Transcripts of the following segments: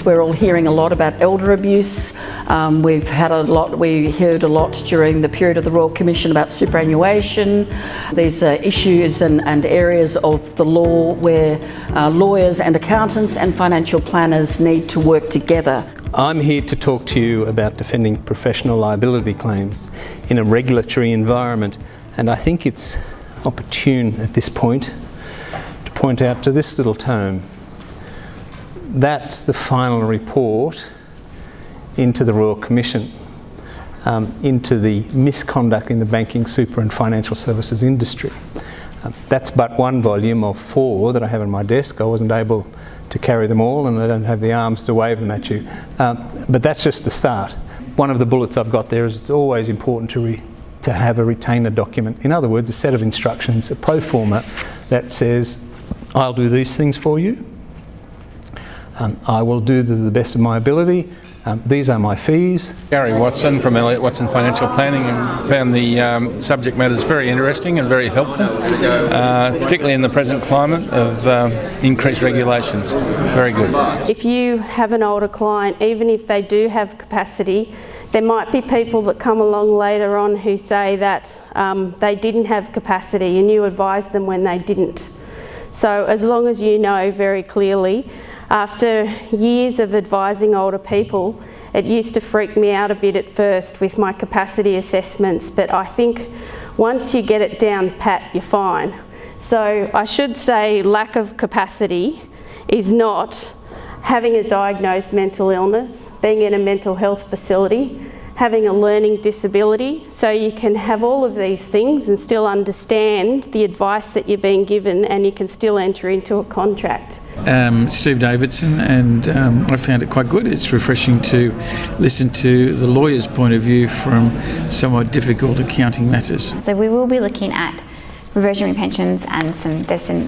We're all hearing a lot about elder abuse. We heard a lot during the period of the Royal Commission about superannuation. These are issues and areas of the law where lawyers and accountants and financial planners need to work together. I'm here to talk to you about defending professional liability claims in a regulatory environment, and I think it's opportune at this point to point out to this little tome. That's the final report into the Royal Commission, into the misconduct in the banking, super and financial services industry. That's but one volume of 4 that I have on my desk. I wasn't able to carry them all, and I don't have the arms to wave them at you. But that's just the start. One of the bullets I've got there is it's always important to have a retainer document. In other words, a set of instructions, a pro forma that says, I'll do these things for you. I will do to the best of my ability. These are my fees. Gary Watson from Elliott Watson Financial Planning, and found the subject matters very interesting and very helpful, particularly in the present climate of increased regulations. Very good. If you have an older client, even if they do have capacity, there might be people that come along later on who say that they didn't have capacity and you advise them when they didn't. So as long as you know very clearly, after years of advising older people, it used to freak me out a bit at first with my capacity assessments, but I think once you get it down pat, you're fine. So I should say lack of capacity is not having a diagnosed mental illness, being in a mental health facility, having a learning disability. So you can have all of these things and still understand the advice that you're being given, and you can still enter into a contract. Steve Davidson, and I found it quite good. It's refreshing to listen to the lawyer's point of view from somewhat difficult accounting matters. So we will be looking at reversionary pensions, and there's some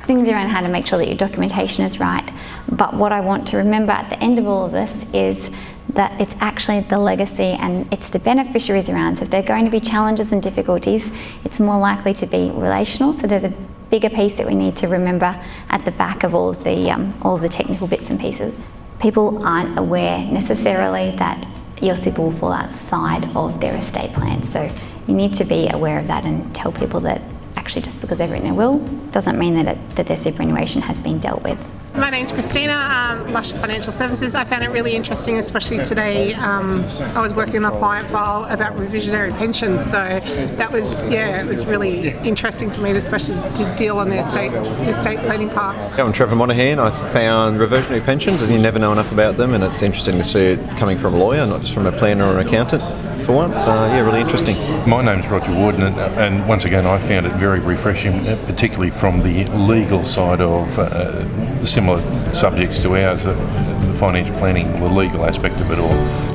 things around how to make sure that your documentation is right. But what I want to remember at the end of all of this is that it's actually the legacy and it's the beneficiaries around. So if there are going to be challenges and difficulties, it's more likely to be relational. So there's a bigger piece that we need to remember at the back of all of the technical bits and pieces. People aren't aware necessarily that your SIP will fall outside of their estate plan. So you need to be aware of that and tell people that actually just because they've written a will doesn't mean that their superannuation has been dealt with. My name's Christina, Lush Financial Services. I found it really interesting, especially today. I was working on a client file about revisionary pensions, so that was, it was really interesting for me, especially to deal on the estate planning part. I'm Trevor Monaghan. I found reversionary pensions, and you never know enough about them, and it's interesting to see it coming from a lawyer, not just from a planner or an accountant for once. Really interesting. My name's Roger Wood, and once again I found it very refreshing, particularly from the legal side of the similar subjects to ours, the financial planning, the legal aspect of it all.